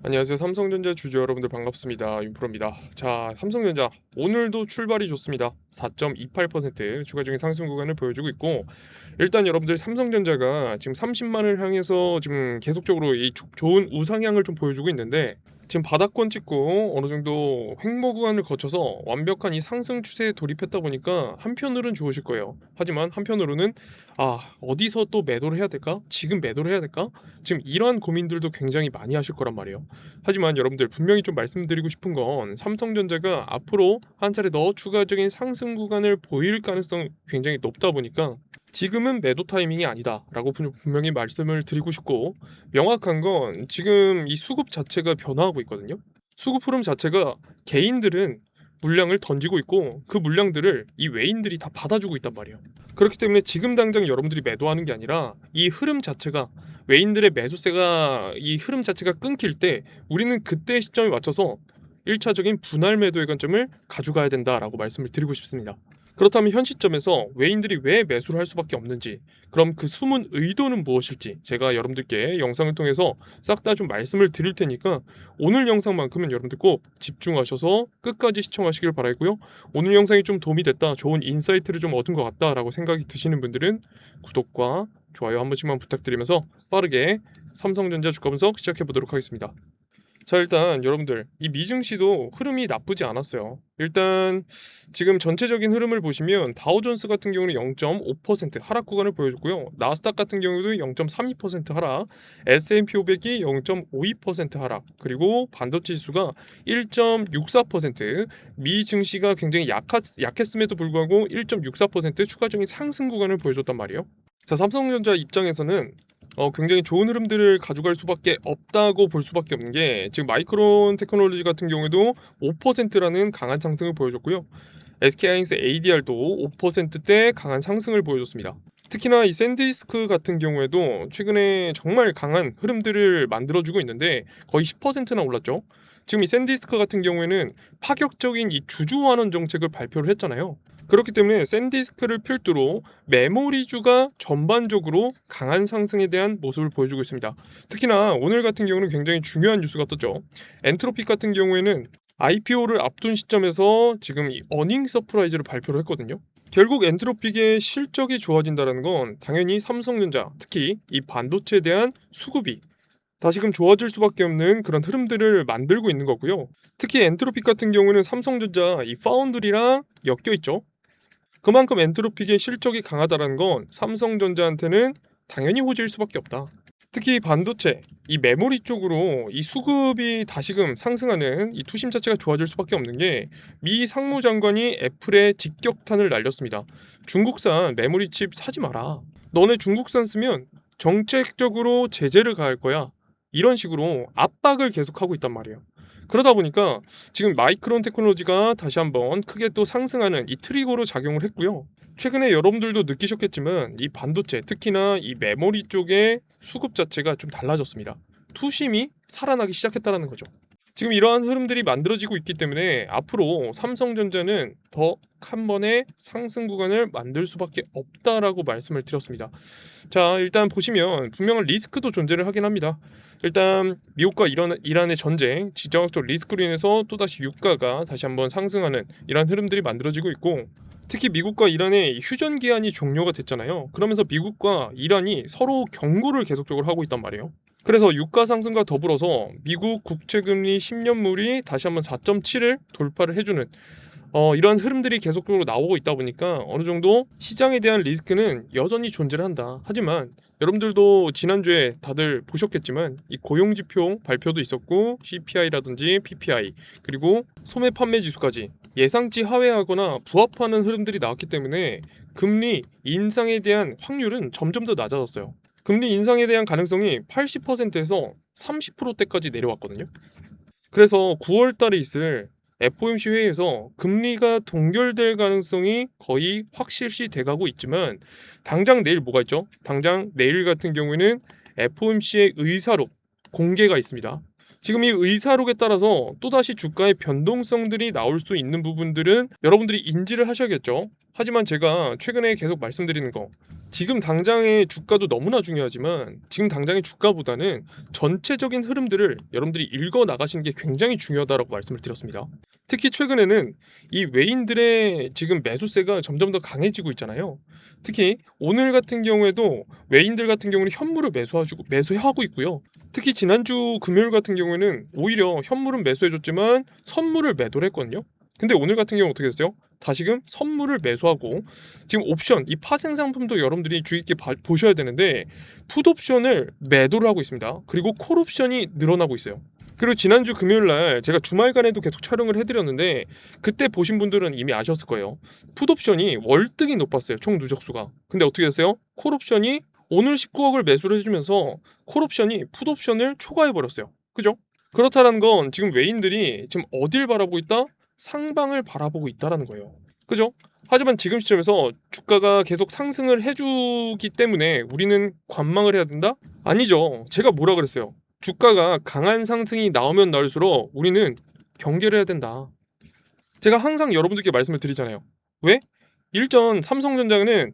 안녕하세요. 삼성전자 주주 여러분들 반갑습니다. 윤프로입니다. 자, 삼성전자 오늘도 출발이 좋습니다. 4.28% 추가적인 상승 구간을 보여주고 있고, 일단 여러분들 삼성전자가 지금 30만을 향해서 지금 계속적으로 이 좋은 우상향을 좀 보여주고 있는데, 지금 바닥권 찍고 어느 정도 횡보 구간을 거쳐서 완벽한 이 상승 추세에 돌입했다 보니까 한편으로는 좋으실 거예요. 하지만 한편으로는 어디서 또 매도를 해야 될까? 지금 매도를 해야 될까? 지금 이러한 고민들도 굉장히 많이 하실 거란 말이에요. 하지만 여러분들 분명히 좀 말씀드리고 싶은 건 삼성전자가 앞으로 한 차례 더 추가적인 상승 구간을 보일 가능성이 굉장히 높다 보니까 지금은 매도 타이밍이 아니다라고 분명히 말씀을 드리고 싶고, 명확한 건 지금 이 수급 자체가 변화하고 있거든요. 수급 흐름 자체가 개인들은 물량을 던지고 있고 그 물량들을 이 외인들이 다 받아주고 있단 말이에요. 그렇기 때문에 지금 당장 여러분들이 매도하는 게 아니라 이 흐름 자체가, 외인들의 매수세가 이 흐름 자체가 끊길 때 우리는 그때 시점에 맞춰서 1차적인 분할 매도의 관점을 가져가야 된다라고 말씀을 드리고 싶습니다. 그렇다면 현 시점에서 외인들이 왜 매수를 할 수밖에 없는지, 그럼 그 숨은 의도는 무엇일지 제가 여러분들께 영상을 통해서 싹 다 좀 말씀을 드릴 테니까 오늘 영상만큼은 여러분들 꼭 집중하셔서 끝까지 시청하시길 바라고요. 오늘 영상이 좀 도움이 됐다, 좋은 인사이트를 좀 얻은 것 같다라고 생각이 드시는 분들은 구독과 좋아요 한 번씩만 부탁드리면서 빠르게 삼성전자 주가 분석 시작해 보도록 하겠습니다. 자, 일단 여러분들 이 미증시도 흐름이 나쁘지 않았어요. 일단 지금 전체적인 흐름을 보시면 다우존스 같은 경우는 0.5% 하락 구간을 보여줬고요. 나스닥 같은 경우도 0.32% 하락, S&P 500이 0.52% 하락, 그리고 반도체 지수가 1.64%, 미증시가 굉장히 약했음에도 불구하고 1.64% 추가적인 상승 구간을 보여줬단 말이에요. 자, 삼성전자 입장에서는 굉장히 좋은 흐름들을 가져갈 수밖에 없다고 볼 수밖에 없는 게, 지금 마이크론 테크놀로지 같은 경우에도 5%라는 강한 상승을 보여줬고요. SK하이닉스 ADR도 5%대 강한 상승을 보여줬습니다. 특히나 이 샌디스크 같은 경우에도 최근에 정말 강한 흐름들을 만들어주고 있는데 거의 10%나 올랐죠. 지금 이 샌디스크 같은 경우에는 파격적인 이 주주환원 정책을 발표를 했잖아요. 그렇기 때문에 샌디스크를 필두로 메모리주가 전반적으로 강한 상승에 대한 모습을 보여주고 있습니다. 특히나 오늘 같은 경우는 굉장히 중요한 뉴스가 떴죠. 엔트로픽 같은 경우에는 IPO를 앞둔 시점에서 지금 이 어닝 서프라이즈를 발표를 했거든요. 결국 엔트로픽의 실적이 좋아진다는 건 당연히 삼성전자, 특히 이 반도체에 대한 수급이 다시금 좋아질 수밖에 없는 그런 흐름들을 만들고 있는 거고요. 특히 엔트로픽 같은 경우는 삼성전자 이 파운드리랑 엮여 있죠. 그만큼 엔트로픽의 실적이 강하다는 건 삼성전자한테는 당연히 호재일 수밖에 없다. 특히 반도체, 이 메모리 쪽으로 이 수급이 다시금 상승하는 이 투심 자체가 좋아질 수밖에 없는 게, 미 상무장관이 애플에 직격탄을 날렸습니다. 중국산 메모리 칩 사지 마라. 너네 중국산 쓰면 정책적으로 제재를 가할 거야. 이런 식으로 압박을 계속하고 있단 말이에요. 그러다 보니까 지금 마이크론 테크놀로지가 다시 한번 크게 또 상승하는 이 트리거로 작용을 했고요. 최근에 여러분들도 느끼셨겠지만 이 반도체, 특히나 이 메모리 쪽의 수급 자체가 좀 달라졌습니다. 투심이 살아나기 시작했다는 거죠. 지금 이러한 흐름들이 만들어지고 있기 때문에 앞으로 삼성전자는 더 한 번의 상승 구간을 만들 수밖에 없다라고 말씀을 드렸습니다. 자, 일단 보시면 분명한 리스크도 존재를 하긴 합니다. 일단 미국과 이란의 전쟁, 지정학적 리스크로 인해서 또다시 유가가 다시 한번 상승하는 이러한 흐름들이 만들어지고 있고, 특히 미국과 이란의 휴전 기한이 종료가 됐잖아요. 그러면서 미국과 이란이 서로 경고를 계속적으로 하고 있단 말이에요. 그래서 유가 상승과 더불어서 미국 국채금리 10년물이 다시 한번 4.7을 돌파를 해주는 이러한 흐름들이 계속적으로 나오고 있다 보니까 어느 정도 시장에 대한 리스크는 여전히 존재를 한다. 하지만 여러분들도 지난주에 다들 보셨겠지만 이 고용지표 발표도 있었고, CPI라든지 PPI, 그리고 소매 판매 지수까지 예상치 하회하거나 부합하는 흐름들이 나왔기 때문에 금리 인상에 대한 확률은 점점 더 낮아졌어요. 금리 인상에 대한 가능성이 80%에서 30%대까지 내려왔거든요. 그래서 9월 달에 있을 FOMC 회의에서 금리가 동결될 가능성이 거의 확실시 돼가고 있지만, 당장 내일 뭐가 있죠? 당장 내일 같은 경우에는 FOMC의 의사록 공개가 있습니다. 지금 이 의사록에 따라서 또다시 주가의 변동성들이 나올 수 있는 부분들은 여러분들이 인지를 하셔야겠죠. 하지만 제가 최근에 계속 말씀드리는 거, 지금 당장의 주가도 너무나 중요하지만 지금 당장의 주가보다는 전체적인 흐름들을 여러분들이 읽어 나가시는 게 굉장히 중요하다라고 말씀을 드렸습니다. 특히 최근에는 이 외인들의 지금 매수세가 점점 더 강해지고 있잖아요. 특히 오늘 같은 경우에도 외인들 같은 경우는 현물을 매수하고 있고요. 특히 지난주 금요일 같은 경우에는 오히려 현물은 매수해줬지만 선물을 매도를 했거든요. 근데 오늘 같은 경우 어떻게 됐어요? 다시금 선물을 매수하고 지금 옵션 이 파생 상품도 여러분들이 주의 있게 보셔야 되는데 풋옵션을 매도를 하고 있습니다. 그리고 콜옵션이 늘어나고 있어요. 그리고 지난주 금요일 날 제가 주말간에도 계속 촬영을 해드렸는데 그때 보신 분들은 이미 아셨을 거예요. 풋옵션이 월등히 높았어요. 총 누적수가. 근데 어떻게 됐어요? 콜옵션이 오늘 19억을 매수를 해주면서 콜옵션이 풋옵션을 초과해버렸어요. 그죠? 그렇다는 건 지금 외인들이 지금 어딜 바라보고 있다? 상방을 바라보고 있다라는 거예요. 그죠? 하지만 지금 시점에서 주가가 계속 상승을 해주기 때문에 우리는 관망을 해야 된다? 아니죠. 제가 뭐라 그랬어요? 주가가 강한 상승이 나오면 나올수록 우리는 경계를 해야 된다. 제가 항상 여러분들께 말씀을 드리잖아요. 왜? 일전 삼성전자는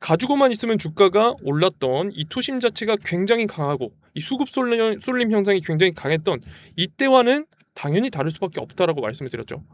가지고만 있으면 주가가 올랐던 이 투심 자체가 굉장히 강하고 이 수급 쏠림 현상이 굉장히 강했던 이때와는 당연히 다를 수밖에 없다라고 말씀을 드렸죠.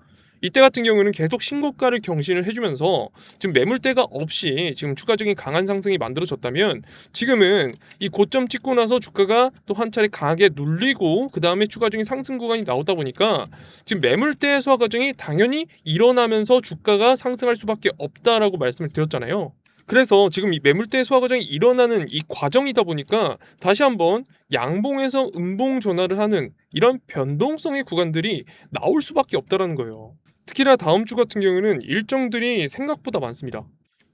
이때 같은 경우는 계속 신고가를 경신을 해주면서 지금 매물대가 없이 지금 추가적인 강한 상승이 만들어졌다면 지금은 이 고점 찍고 나서 주가가 또 한 차례 강하게 눌리고 그 다음에 추가적인 상승 구간이 나오다 보니까 지금 매물대 소화 과정이 당연히 일어나면서 주가가 상승할 수밖에 없다라고 말씀을 드렸잖아요. 그래서 지금 이 매물대 소화 과정이 일어나는 이 과정이다 보니까 다시 한번 양봉에서 음봉 전환을 하는 이런 변동성의 구간들이 나올 수밖에 없다라는 거예요. 특히나 다음 주 같은 경우는 일정들이 생각보다 많습니다.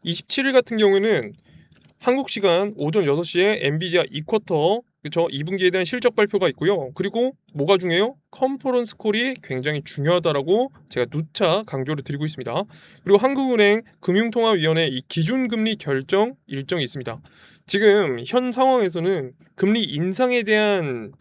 27일 같은 경우는 한국 시간 오전 6시에 엔비디아 2쿼터 그쵸 2분기에 대한 실적 발표가 있고요. 그리고 뭐가 중요해요? 컨퍼런스 콜이 굉장히 중요하다라고 제가 누차 강조를 드리고 있습니다. 그리고 한국은행 금융통화위원회 이 기준금리 결정 일정이 있습니다. 지금 현 상황에서는 금리 인상에 대한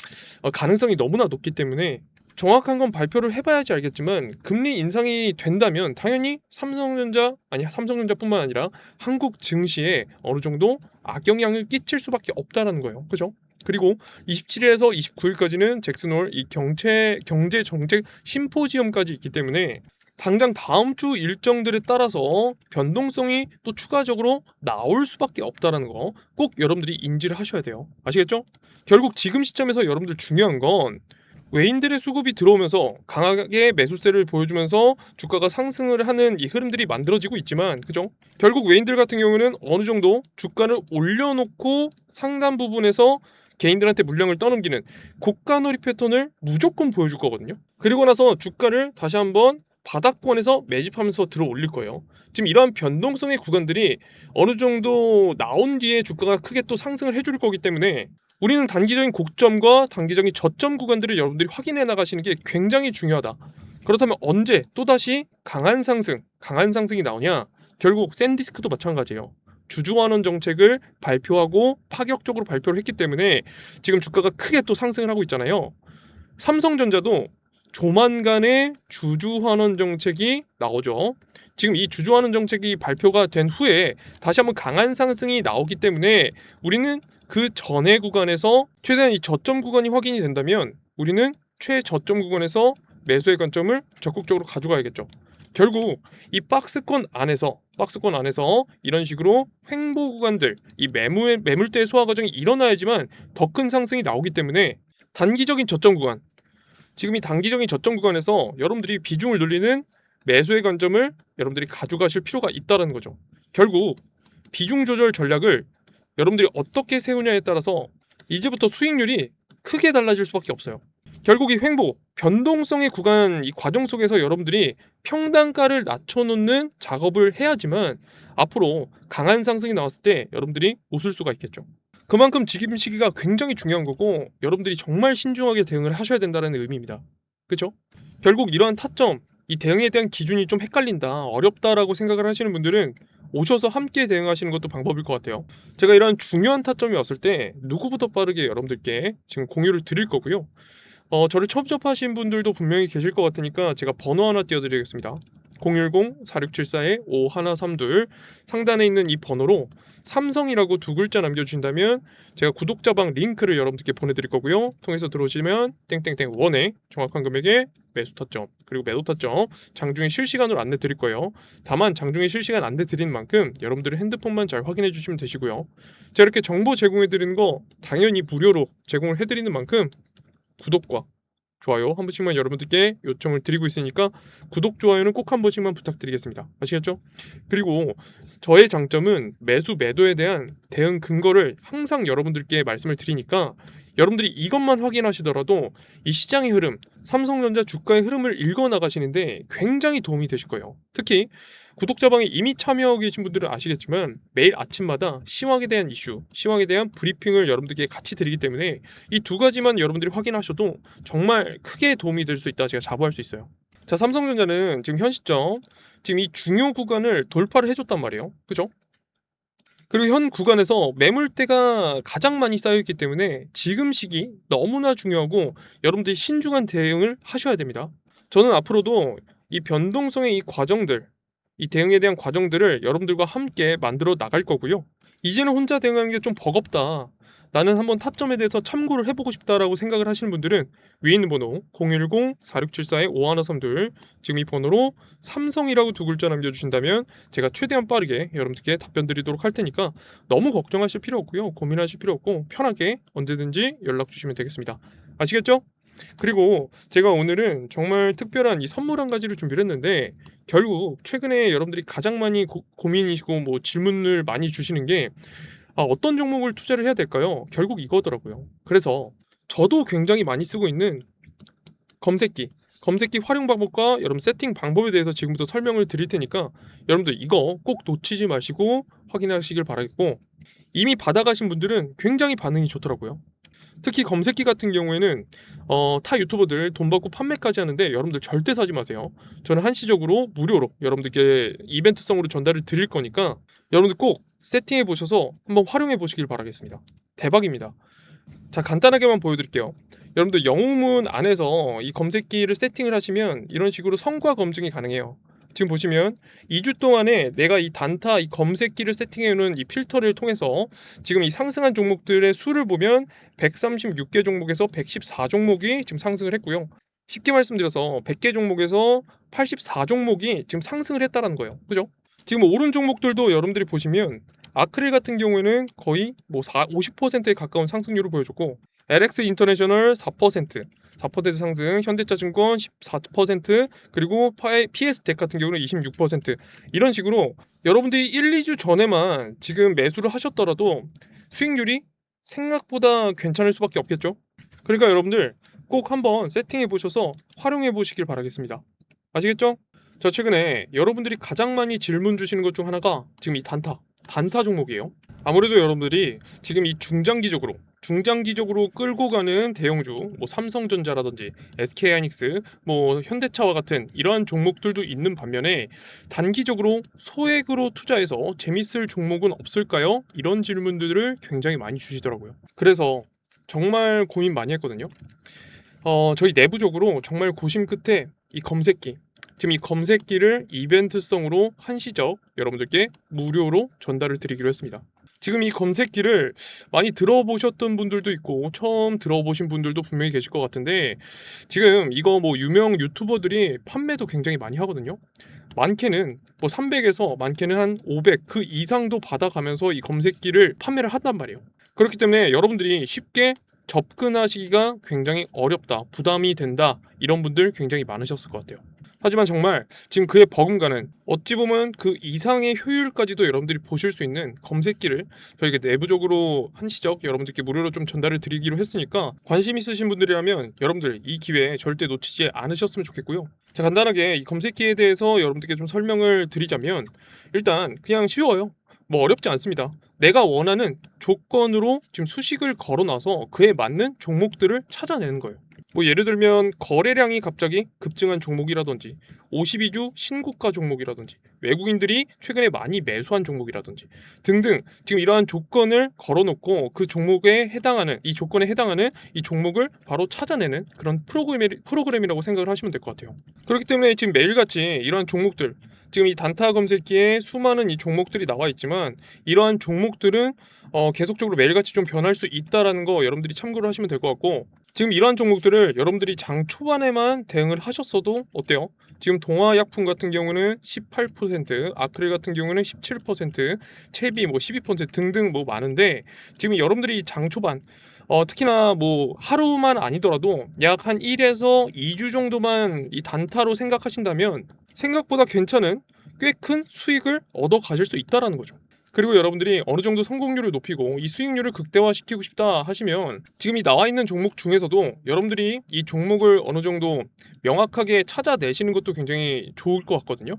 가능성이 너무나 높기 때문에 정확한 건 발표를 해봐야지 알겠지만 금리 인상이 된다면 당연히 삼성전자뿐만 아니라 한국 증시에 어느 정도 악영향을 끼칠 수밖에 없다라는 거예요. 그죠? 그리고 27일에서 29일까지는 잭슨홀 이 경제 정책 심포지엄까지 있기 때문에 당장 다음 주 일정들에 따라서 변동성이 또 추가적으로 나올 수밖에 없다라는 거 꼭 여러분들이 인지를 하셔야 돼요. 아시겠죠? 결국 지금 시점에서 여러분들 중요한 건 외인들의 수급이 들어오면서 강하게 매수세를 보여주면서 주가가 상승을 하는 이 흐름들이 만들어지고 있지만 그죠? 결국 외인들 같은 경우는 어느 정도 주가를 올려놓고 상단 부분에서 개인들한테 물량을 떠넘기는 고가놀이 패턴을 무조건 보여줄 거거든요. 그리고 나서 주가를 다시 한번 바닥권에서 매집하면서 들어 올릴 거예요. 지금 이러한 변동성의 구간들이 어느 정도 나온 뒤에 주가가 크게 또 상승을 해줄 거기 때문에 우리는 단기적인 고점과 단기적인 저점 구간들을 여러분들이 확인해 나가시는 게 굉장히 중요하다. 그렇다면 언제 또다시 강한 상승이 나오냐? 결국 샌디스크도 마찬가지예요. 주주환원 정책을 발표하고 파격적으로 발표를 했기 때문에 지금 주가가 크게 또 상승을 하고 있잖아요. 삼성전자도 조만간에 주주환원 정책이 나오죠. 지금 이 주주환원 정책이 발표가 된 후에 다시 한번 강한 상승이 나오기 때문에 우리는 그 전의 구간에서 최대한 이 저점 구간이 확인이 된다면 우리는 최저점 구간에서 매수의 관점을 적극적으로 가져가야겠죠. 결국 이 박스권 안에서 이런 식으로 횡보 구간들 이 매물대 소화 과정이 일어나야지만 더 큰 상승이 나오기 때문에 단기적인 저점 구간 지금 이 단기적인 저점 구간에서 여러분들이 비중을 늘리는 매수의 관점을 여러분들이 가져가실 필요가 있다는 거죠. 결국 비중 조절 전략을 여러분들이 어떻게 세우냐에 따라서 이제부터 수익률이 크게 달라질 수밖에 없어요. 결국 이 횡보, 변동성의 구간 이 과정 속에서 여러분들이 평단가를 낮춰놓는 작업을 해야지만 앞으로 강한 상승이 나왔을 때 여러분들이 웃을 수가 있겠죠. 그만큼 지금 시기가 굉장히 중요한 거고 여러분들이 정말 신중하게 대응을 하셔야 된다는 의미입니다. 그렇죠? 결국 이러한 타점, 이 대응에 대한 기준이 좀 헷갈린다, 어렵다라고 생각을 하시는 분들은 오셔서 함께 대응하시는 것도 방법일 것 같아요. 제가 이런 중요한 타점이 왔을 때 누구보다 빠르게 여러분들께 지금 공유를 드릴 거고요. 저를 처음 접하신 분들도 분명히 계실 것 같으니까 제가 번호 하나 띄워드리겠습니다. 010-4674-5132 상단에 있는 이 번호로 삼성이라고 두 글자 남겨주신다면 제가 구독자방 링크를 여러분들께 보내드릴 거고요. 통해서 들어오시면 땡땡땡 원에 정확한 금액에 매수 타점 그리고 매도 타점 장중에 실시간으로 안내 드릴 거예요. 다만 장중에 실시간 안내 드리는 만큼 여러분들의 핸드폰만 잘 확인해 주시면 되시고요. 제가 이렇게 정보 제공해 드리는 거 당연히 무료로 제공을 해드리는 만큼 구독과 좋아요 한 번씩만 여러분들께 요청을 드리고 있으니까 구독, 좋아요는 꼭 한 번씩만 부탁드리겠습니다. 아시겠죠? 그리고 저의 장점은 매수, 매도에 대한 대응 근거를 항상 여러분들께 말씀을 드리니까 여러분들이 이것만 확인하시더라도 이 시장의 흐름, 삼성전자 주가의 흐름을 읽어 나가시는데 굉장히 도움이 되실 거예요. 특히 구독자방에 이미 참여하고 계신 분들은 아시겠지만 매일 아침마다 시황에 대한 이슈, 시황에 대한 브리핑을 여러분들께 같이 드리기 때문에 이 두 가지만 여러분들이 확인하셔도 정말 크게 도움이 될 수 있다 제가 자부할 수 있어요. 자, 삼성전자는 지금 현 시점 지금 이 중요 구간을 돌파를 해줬단 말이에요. 그죠? 그리고 현 구간에서 매물대가 가장 많이 쌓여있기 때문에 지금 시기 너무나 중요하고 여러분들이 신중한 대응을 하셔야 됩니다. 저는 앞으로도 이 변동성의 이 과정들, 이 대응에 대한 과정들을 여러분들과 함께 만들어 나갈 거고요. 이제는 혼자 대응하는 게 좀 버겁다, 나는 한번 타점에 대해서 참고를 해보고 싶다라고 생각을 하시는 분들은 위에 있는 번호 010-4674-5132 지금 이 번호로 삼성이라고 두 글자 남겨주신다면 제가 최대한 빠르게 여러분들께 답변 드리도록 할 테니까 너무 걱정하실 필요 없고요. 고민하실 필요 없고 편하게 언제든지 연락 주시면 되겠습니다. 아시겠죠? 그리고 제가 오늘은 정말 특별한 이 선물 한 가지를 준비를 했는데 결국 최근에 여러분들이 가장 많이 고민이시고 뭐 질문을 많이 주시는 게 어떤 종목을 투자를 해야 될까요? 결국 이거더라고요. 그래서 저도 굉장히 많이 쓰고 있는 검색기 활용 방법과 여러분 세팅 방법에 대해서 지금부터 설명을 드릴 테니까 여러분들 이거 꼭 놓치지 마시고 확인하시길 바라겠고, 이미 받아가신 분들은 굉장히 반응이 좋더라고요. 특히 검색기 같은 경우에는 타 유튜버들 돈 받고 판매까지 하는데 여러분들 절대 사지 마세요. 저는 한시적으로 무료로 여러분들께 이벤트성으로 전달을 드릴 거니까 여러분들 꼭 세팅해 보셔서 한번 활용해 보시길 바라겠습니다. 대박입니다. 자, 간단하게만 보여드릴게요. 여러분들 영웅문 안에서 이 검색기를 세팅을 하시면 이런 식으로 성과 검증이 가능해요. 지금 보시면 2주 동안에 내가 이 단타 이 검색기를 세팅해 놓은 이 필터를 통해서 지금 이 상승한 종목들의 수를 보면 136개 종목에서 114종목이 지금 상승을 했고요. 쉽게 말씀드려서 100개 종목에서 84종목이 지금 상승을 했다는 거예요. 그죠? 지금 오른 종목들도 여러분들이 보시면 아크릴 같은 경우에는 거의 뭐 50%에 가까운 상승률을 보여줬고, LX 인터내셔널 4% 상승, 현대차증권 14%, 그리고 PS텍 같은 경우는 26%. 이런 식으로 여러분들이 1, 2주 전에만 지금 매수를 하셨더라도 수익률이 생각보다 괜찮을 수밖에 없겠죠. 그러니까 여러분들 꼭 한번 세팅해 보셔서 활용해 보시길 바라겠습니다. 아시겠죠? 저 최근에 여러분들이 가장 많이 질문 주시는 것 중 하나가 지금 이 단타 종목이에요. 아무래도 여러분들이 지금 이 중장기적으로 끌고 가는 대형주, 뭐 삼성전자라든지 SK하이닉스, 뭐 현대차와 같은 이러한 종목들도 있는 반면에 단기적으로 소액으로 투자해서 재밌을 종목은 없을까요? 이런 질문들을 굉장히 많이 주시더라고요. 그래서 정말 고민 많이 했거든요. 저희 내부적으로 정말 고심 끝에 이 검색기, 지금 이 검색기를 이벤트성으로 한시적 여러분들께 무료로 전달을 드리기로 했습니다. 지금 이 검색기를 많이 들어보셨던 분들도 있고 처음 들어보신 분들도 분명히 계실 것 같은데, 지금 이거 뭐 유명 유튜버들이 판매도 굉장히 많이 하거든요. 많게는 뭐 300에서 많게는 한 500 그 이상도 받아가면서 이 검색기를 판매를 한단 말이에요. 그렇기 때문에 여러분들이 쉽게 접근하시기가 굉장히 어렵다, 부담이 된다, 이런 분들 굉장히 많으셨을 것 같아요. 하지만 정말 지금 그에 버금가는, 어찌 보면 그 이상의 효율까지도 여러분들이 보실 수 있는 검색기를 저희가 내부적으로 한시적 여러분들께 무료로 좀 전달을 드리기로 했으니까 관심 있으신 분들이라면 여러분들 이 기회 절대 놓치지 않으셨으면 좋겠고요. 자, 간단하게 이 검색기에 대해서 여러분들께 좀 설명을 드리자면 일단 그냥 쉬워요. 뭐 어렵지 않습니다. 내가 원하는 조건으로 지금 수식을 걸어놔서 그에 맞는 종목들을 찾아내는 거예요. 뭐 예를 들면 거래량이 갑자기 급증한 종목이라든지 52주 신고가 종목이라든지 외국인들이 최근에 많이 매수한 종목이라든지 등등 지금 이러한 조건을 걸어놓고 그 종목에 해당하는 이 조건에 해당하는 이 종목을 바로 찾아내는 그런 프로그램이라고 생각을 하시면 될 것 같아요. 그렇기 때문에 지금 매일같이 이러한 종목들 지금 이 단타 검색기에 수많은 이 종목들이 나와 있지만 이러한 종목들은 계속적으로 매일같이 좀 변할 수 있다라는 거 여러분들이 참고를 하시면 될 것 같고 지금 이러한 종목들을 여러분들이 장 초반에만 대응을 하셨어도 어때요? 지금 동화약품 같은 경우는 18%, 아크릴 같은 경우는 17%, 채비 뭐 12% 등등 뭐 많은데 지금 여러분들이 장 초반 특히나 뭐 하루만 아니더라도 약 한 1에서 2주 정도만 이 단타로 생각하신다면 생각보다 괜찮은 꽤 큰 수익을 얻어 가실 수 있다라는 거죠. 그리고 여러분들이 어느 정도 성공률을 높이고 이 수익률을 극대화시키고 싶다 하시면 지금 이 나와 있는 종목 중에서도 여러분들이 이 종목을 어느 정도 명확하게 찾아내시는 것도 굉장히 좋을 것 같거든요.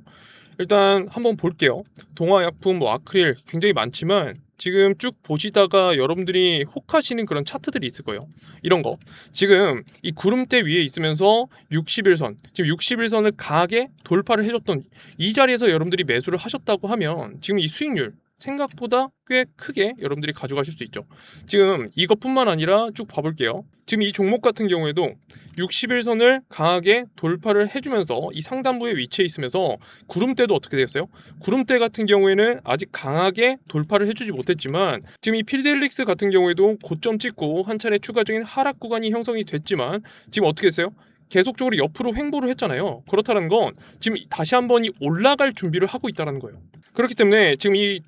일단 한번 볼게요. 동화약품, 뭐 아크릴 굉장히 많지만 지금 쭉 보시다가 여러분들이 혹하시는 그런 차트들이 있을 거예요. 이런 거 지금 이 구름대 위에 있으면서 60일선 지금 60일선을 강하게 돌파를 해줬던 이 자리에서 여러분들이 매수를 하셨다고 하면 지금 이 수익률 생각보다 꽤 크게 여러분들이 가져가실 수 있죠. 지금 이것뿐만 아니라 쭉 봐볼게요. 지금 이 종목 같은 경우에도 60일선을 강하게 돌파를 해주면서 이 상단부에 위치해 있으면서 구름대도 어떻게 되겠어요? 구름대 같은 경우에는 아직 강하게 돌파를 해주지 못했지만 지금 이 필델릭스 같은 경우에도 고점 찍고 한 차례 추가적인 하락 구간이 형성이 됐지만 지금 어떻게 됐어요? 계속적으로 옆으로 횡보를 했잖아요. 그렇다는 건 지금 다시 한번 이 올라갈 준비를 하고 있다는 거예요. 그렇기 때문에 지금 이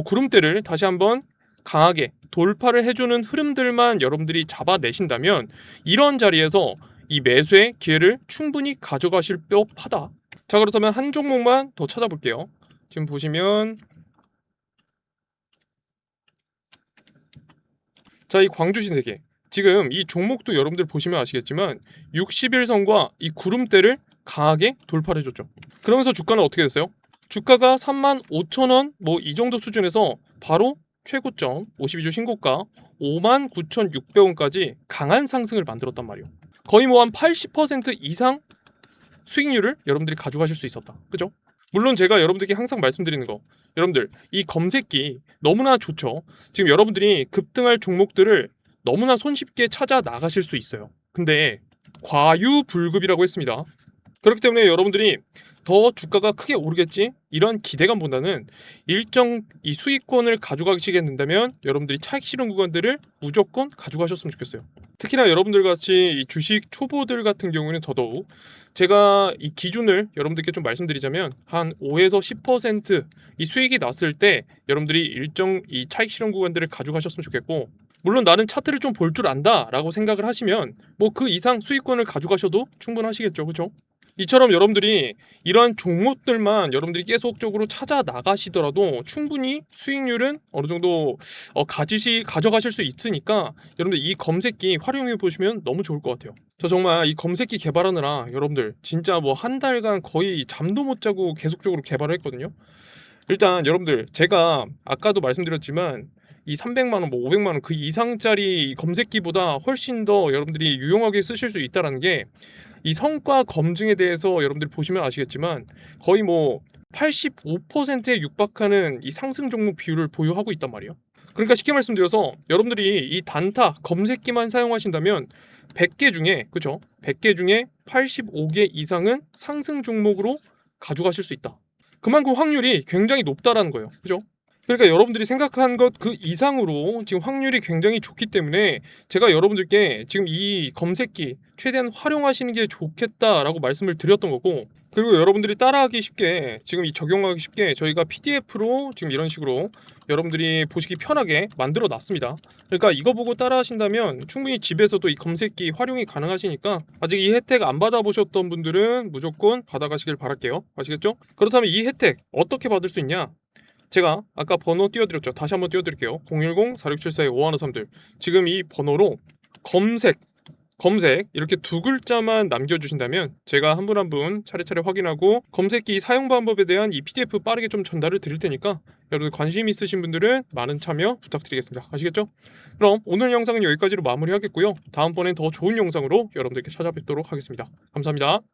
구름대를 다시 한번 강하게 돌파를 해주는 흐름들만 여러분들이 잡아내신다면 이런 자리에서 이 매수의 기회를 충분히 가져가실 법하다. 자, 그렇다면 한 종목만 더 찾아볼게요. 지금 보시면 자, 이 광주신세계 지금 이 종목도 여러분들 보시면 아시겠지만 60일선과 이 구름대를 강하게 돌파를 해줬죠. 그러면서 주가는 어떻게 됐어요? 주가가 35,000원 뭐 이 정도 수준에서 바로 최고점 52주 신고가 59,600원까지 강한 상승을 만들었단 말이에요. 거의 뭐 한 80% 이상 수익률을 여러분들이 가져가실 수 있었다. 그죠? 물론 제가 여러분들께 항상 말씀드리는 거 여러분들 이 검색기 너무나 좋죠. 지금 여러분들이 급등할 종목들을 너무나 손쉽게 찾아 나가실 수 있어요. 근데 과유불급이라고 했습니다. 그렇기 때문에 여러분들이 더 주가가 크게 오르겠지 이런 기대감보다는 일정 이 수익권을 가져가시게 된다면 여러분들이 차익 실현 구간들을 무조건 가져가셨으면 좋겠어요. 특히나 여러분들 같이 이 주식 초보들 같은 경우는 더더욱 제가 이 기준을 여러분들께 좀 말씀드리자면 한 5에서 10%이 수익이 났을 때 여러분들이 일정 이 차익 실현 구간들을 가져가셨으면 좋겠고 물론 나는 차트를 좀 볼 줄 안다 라고 생각을 하시면 뭐 그 이상 수익권을 가져가셔도 충분하시겠죠. 그렇죠? 이처럼 여러분들이 이러한 종목들만 여러분들이 계속적으로 찾아 나가시더라도 충분히 수익률은 어느 정도 가져가실 수 있으니까 여러분들 이 검색기 활용해 보시면 너무 좋을 것 같아요. 저 정말 이 검색기 개발하느라 여러분들 진짜 뭐 한 달간 거의 잠도 못 자고 계속적으로 개발을 했거든요. 일단 여러분들 제가 아까도 말씀드렸지만 이 300만 원, 뭐 500만 원 그 이상짜리 검색기보다 훨씬 더 여러분들이 유용하게 쓰실 수 있다는 게 이 성과 검증에 대해서 여러분들이 보시면 아시겠지만 거의 뭐 85%에 육박하는 이 상승 종목 비율을 보유하고 있단 말이에요. 그러니까 쉽게 말씀드려서 여러분들이 이 단타 검색기만 사용하신다면 100개 중에 그죠? 100개 중에 85개 이상은 상승 종목으로 가져가실 수 있다. 그만큼 확률이 굉장히 높다라는 거예요. 그죠? 그러니까 여러분들이 생각한 것 그 이상으로 지금 확률이 굉장히 좋기 때문에 제가 여러분들께 지금 이 검색기 최대한 활용하시는 게 좋겠다라고 말씀을 드렸던 거고 그리고 여러분들이 따라하기 쉽게 지금 이 적용하기 쉽게 저희가 PDF로 지금 이런 식으로 여러분들이 보시기 편하게 만들어 놨습니다. 그러니까 이거 보고 따라 하신다면 충분히 집에서도 이 검색기 활용이 가능하시니까 아직 이 혜택 안 받아보셨던 분들은 무조건 받아가시길 바랄게요. 아시겠죠? 그렇다면 이 혜택 어떻게 받을 수 있냐? 제가 아까 번호 띄워드렸죠. 다시 한번 띄워드릴게요. 010-4674-5153들 지금 이 번호로 검색 검색 이렇게 두 글자만 남겨주신다면 제가 한 분 한 분 차례차례 확인하고 검색기 사용 방법에 대한 이 PDF 빠르게 좀 전달을 드릴 테니까 여러분들 관심 있으신 분들은 많은 참여 부탁드리겠습니다. 아시겠죠? 그럼 오늘 영상은 여기까지로 마무리하겠고요. 다음번엔 더 좋은 영상으로 여러분들께 찾아뵙도록 하겠습니다. 감사합니다.